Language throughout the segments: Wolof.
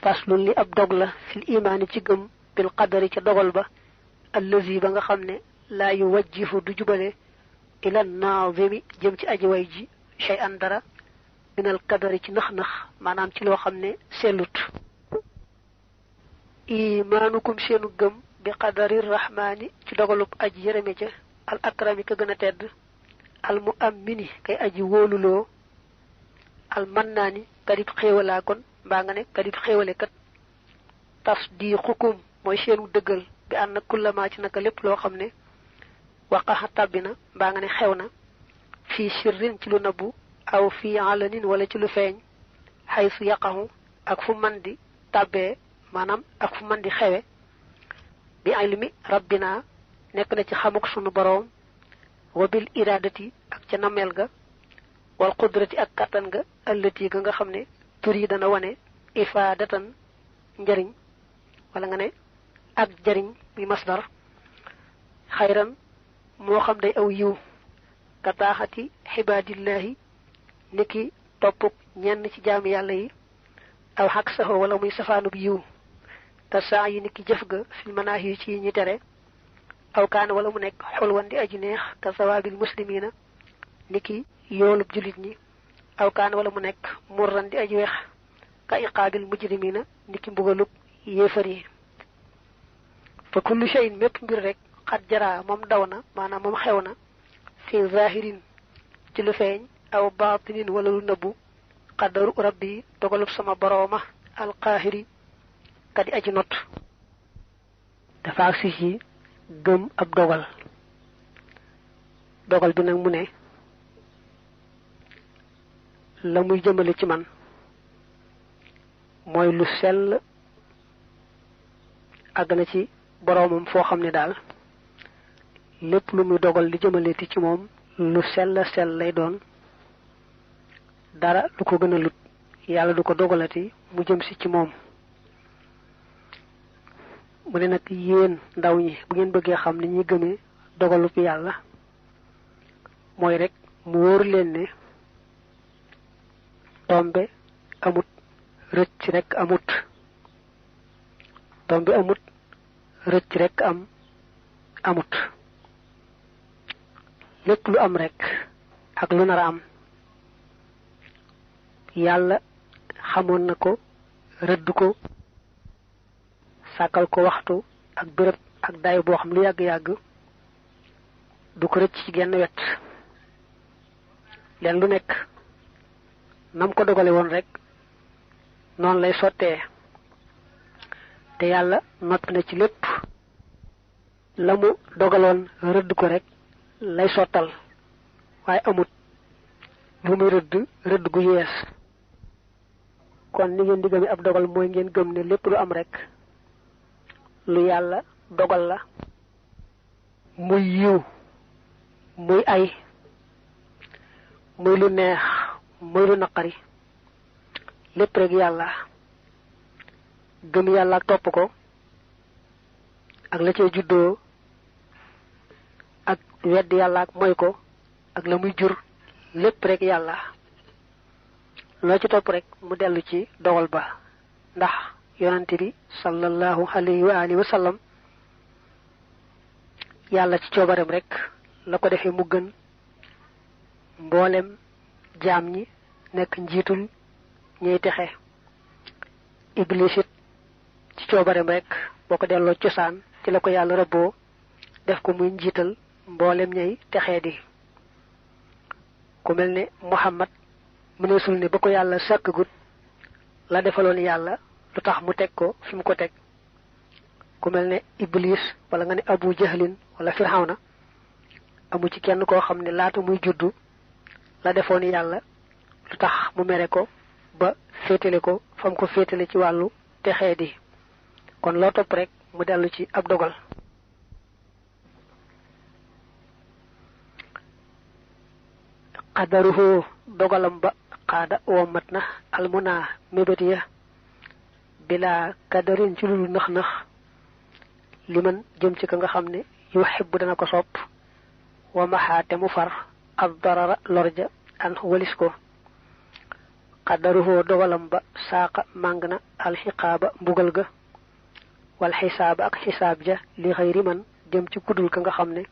faslun li ab dog la fil imaani ci gëm bil qadari ca dogal ba allazi ba nga xam ne laa yu wajjifu du jubale ila naazimi jëm ci aji way ji shay'an dara minal qadari ci nax-nax maanaam ci loo xam ne sellut imaanukum seenu gëm bi qadari rahmaani ci dogalub aji yërëme ja al akrami ka gën a tedd al mu'ammini kay aji wóoluloo al mannaani kadib xéewalaa kon mbaa nga ne kadib xéewale kat tasdiqukum mooy seenu dëggal bi ànd na kullamaa ci naka lépp loo xam ne waqaxa tàbbi na mbaa nga ne xew na fii sirrin ci lu nëbbu aw fii alanin wala ci lu feeñ xaysu yaqaxu ak fu man di tàbbee maanaam ak fu man di xewe bi ilmi rabbina nekk na ci xamuk sunu boroom wa bil iradati ak ca nameel ga wal qudrati ak kattan ga allati ga nga xam ne tur yi dana wane ifaadatan njariñ wala nga ne ak jariñ bi masdar xayran moo xam day aw yiw ka taaxati xibaadillahi niki toppuk ñenn ci jaami yàlla yi aw xaq saxoo wala muy safaanub yiw te saa yi niki jëf ga fil manaahi yi ci ñi tere aw kaan wala mu nekk xulwan di aji neex ka sawaabil muslimiina niki yoolub julit ñi aw kaan wala mu nekk murran di aji weex ka iqaabil mujrimiina niki mbugalub yéefar yi fa kullu shay'in mépp mbir rek xat jaraa moom daw na maanaam moom xew na fi zahirin ci lu feeñ aw baatinin wala lu nëbbu qadaru rabbi dogalub sama borooma alqaahiri kadi aji not dafa agsi ci gëm ab dogal bi nag mu ne la muy jëmale ci man mooy lu sell àgg na ci boroomam foo xam ne daal lépp lu muy dogal di jëmaleeti ci moom lu sell lay doon dara lu ko gën a lut yàlla du ko dogalati mu jëm si ci moom mu ne nag yéen ndaw ñi bu ngeen bëggee xam ni ñuy gëmee dogalub yàlla mooy rek mu wóor leen ne tombe amut rëcc rek amut tombe amut rëcc rek amut lépp lu am rek ak lu nar a am yàlla xamoon na ko rëdd ko sàkkal ko waxtu ak béréb ak daay boo xam lu yàgg-yàgg du ko rëcc ci genn wet leen lu nekk nam ko dogale woon rek noonu lay sottee te yàlla noppi na ci lépp la mu dogaloon rëdd ko rek lay sottal waaye amut lu muy rëdd gu yees kon ni ngeen di gëme ab dogal mooy ngeen gëm ne lépp lu am rek lu yàlla dogal la muy yiw muy ay muy lu neex muy lu naqari lépp rek yàlla gëm yàlla ak topp ko ak la cay juddoo ak wedd yàlla ak moy ko ak la muy jur lépp rek yàlla loo ci topp rek mu dellu ci dogal ba ndax yonante bi sallallahu alayhi wa alihi wa sallam yàlla ci coobarem rek la ko defee mu gën mboolem jaam ñi nekk njiitul ñuy texe iblis it ci coobarem rek boo ko delloo cosaan ci la ko yàlla rëbboo def ko muy njiital mboolem ñay texee di ku mel ne Muhammad mëneesul ne ba ko yàlla sàkkagut la defaloon yàlla lu tax mu teg ko fi mu ko teg ku mel ne iblis wala nga ne abu jahlin wala firxawna amu ci kenn koo xam ne laata muy juddu la defoon yàlla lu tax mu mere ko ba féetale ko fam ko féetale ci wàllu texee di kon loo topp rek mu dellu ci ab dogal qadaruhu dogalam ba xaada womat na almuna mébét ya bila kadarin ci lulu nax-nax li man jëm ci ka nga xam ne yuhibbu dana ko sopp wa maxaate mu far ad darara lorja an walis ko qadaruhu dogalam ba saqa mangna al hiqaba mbugal ga wal hisaba ak hisab ja li xeyri man jëm ci kudul ka nga xamne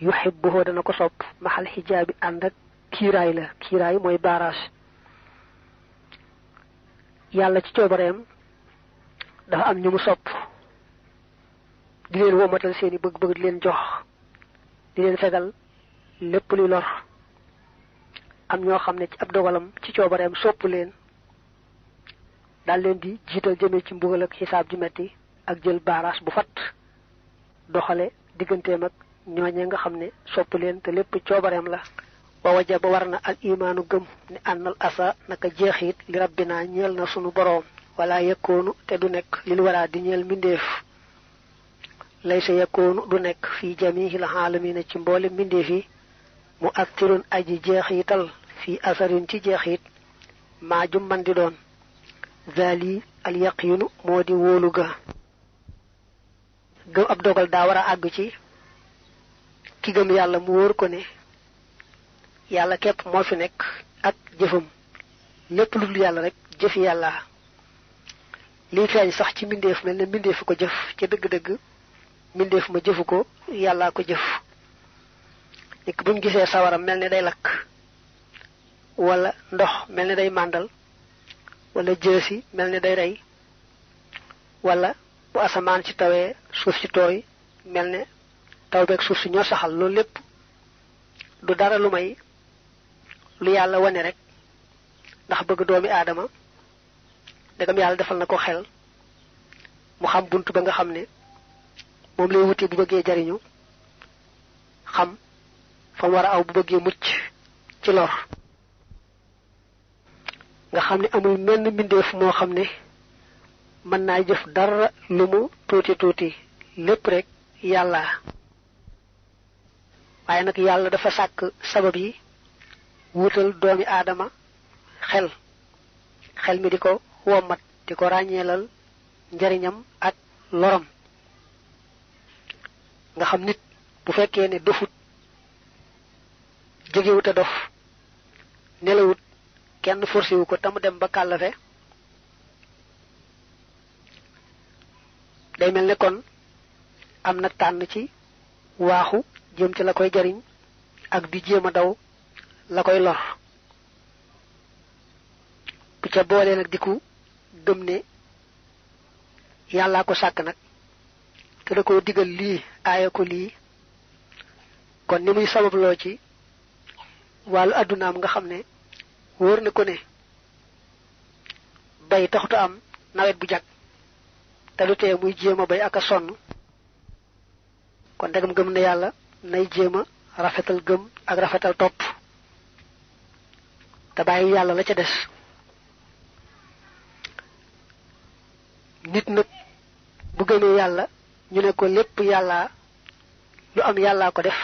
yuhibbuhu dana ko sopp mahal hijabi andak kiray la kiray moy barage yalla ci ciobareem dafa am ñu mu sopp di leen womatal seeni bëgg-bëgg di leen jox di leen fegal lépp luy lor am ñoo xam ne ci ab dogalam ci coobareem sopp leen daal leen di jiital jëmee ci mbugal ak xisaab ju metti ak jël baaraas bu fat doxale digganteem ak ñooñe nga xam ne sopp leen te lépp coobareem la wa wajaba war na al imaanu gëm ni ànnal asa naka jeexit li rabbina ñeel na sunu boroom wala yakkoonu te du nekk lil wara di ñeel mbindeef laysa yakkoonu du nekk fi jamihil alamina ci mboole mbindeef yi mu aktirun aji jeexital fi asarin ci jeexit maa jum man di doon zali al yaqinu moo di wóolu ga gëm ab dogal daa war a àgg ci ki gëm yàlla mu wóor ko ne yàlla képp moo fi nekk ak jëfam lépp lu dul yàlla rek jëfi yàlla lii feeñ sax ci mbindeef mel ne mbindeef ko jëf ci dëgg-dëgg mbindeef ma jëfu ko yàllaa ko jëf nik buñ gisee sawaram mel ne day lakk wala ndox mel ne day màndal wala jësi mel ne day rey wala bu asamaan ci tawee suuf ci tooy mel ne taw beeg suuf si ñoo saxal loolu lépp du dara lu may lu yàlla wane rek ndax bëgg doomi aadama dagam yàlla defal na ko xel mu xam buntu ba nga xam ne moom lay wuti bu bëggee jariñu xam fa war a aw bu bëggee mucc ci lor nga xam ne amul menn mbindeef moo xam ne mën naa jëf dara lu mu tuuti tuuti lépp rek yàlla waaye nag yàlla dafa sàkk sabab yi wutal doomi aadama xel mi di ko wommat di ko ràññeelal njariñam ak loram nga xam nit bu fekkee ne dofut jegewut a dof nelawut kenn forcé wu ko tam dem ba kàllafe day mel ne kon am na tànn ci waaxu jëm ci la koy jariñ ak di jéem a daw la koy lor bu ca boolee nag diku gëm ne yàllaa ko sàkk nag te da koo digal lii aaya ko lii kon ni muy sababloo ci wàllu addunaam nga xam ne wóor na ko ne bay taxuta am nawet bu jag te lu tee muy jéem a bay ak a sonn kon ndegam gëm na yàlla nay jéem a rafetal gëm ak rafetal topp te bàyyi yàlla la ca des nit nag bu gëmee yàlla ñu ne ko lépp yàlla lu am yàllaa ko def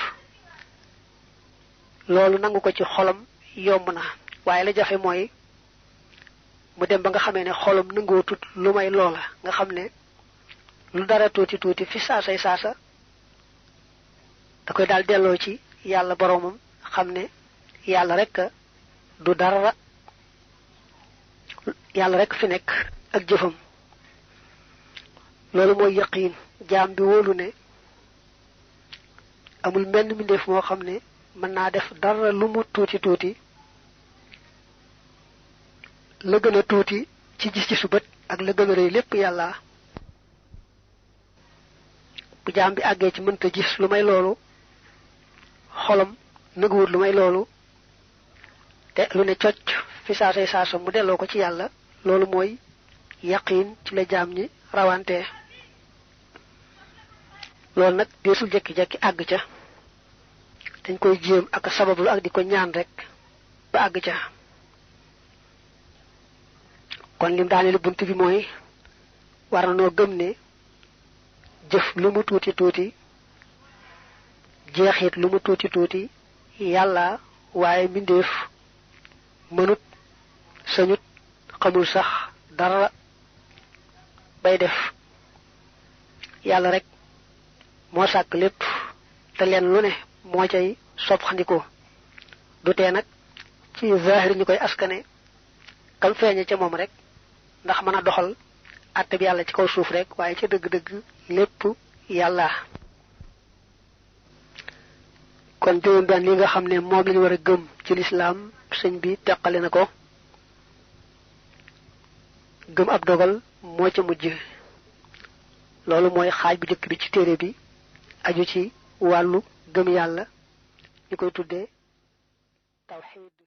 loolu nangu ko ci xolam yomb na waaye la jafe mooy mu dem ba nga xamee ne xolam nangoo tut lu may loola nga xam ne lu dara tuuti tuuti fi saasay saasa da koy daal delloo ci yàlla boroomam xam ne yàlla rek du dara yàlla rek fi nekk ak jëfam loolu mooy yaqiin jaam bi wóolu ne amul menn mbindeef moo xam ne mën naa def dara lu mu tuuti tuuti la gën a tuuti ci gis ci su bët ak la gën a rëy lépp yàlla bu jaam bi àggee ci mënta gis lu may loolu xolam nëguwut lu may loolu te lu ne cocc fi saasay saasa mu delloo ko ci yàlla loolu mooy yaqiin ci la jaam ñi rawante loolu nag deesul jekki-jekki àgg ca dañ koy jéem ak sabablu ak di ko ñaan rek ba àgg ca kon lim daane lu bunt bi mooy war na noo gëm ne jëf lu mu tuuti tuuti jeexit lu mu tuuti tuuti yàlla waaye mbindeef mënut sañut xamul sax dara bay def yàlla rek moo sàkk lépp te leen lu ne moo cay soppandiku du tee nag ci zahir ñu koy askane kam feeñe ca moom rek ndax mën a doxal àtte bi yàlla ci kaw suuf rek waaye ca dëgg-dëgg lépp yàlla. kon juróom benn li nga xam ne moom lañu war a gëm ci lislaam sëñ bi teqale na ko. gëm ab dogal moo ca mujj loolu mooy xaaj bu jëkk bi ci téere bi aju ci wàllu gëm yàlla ñu koy tuddee tawxiid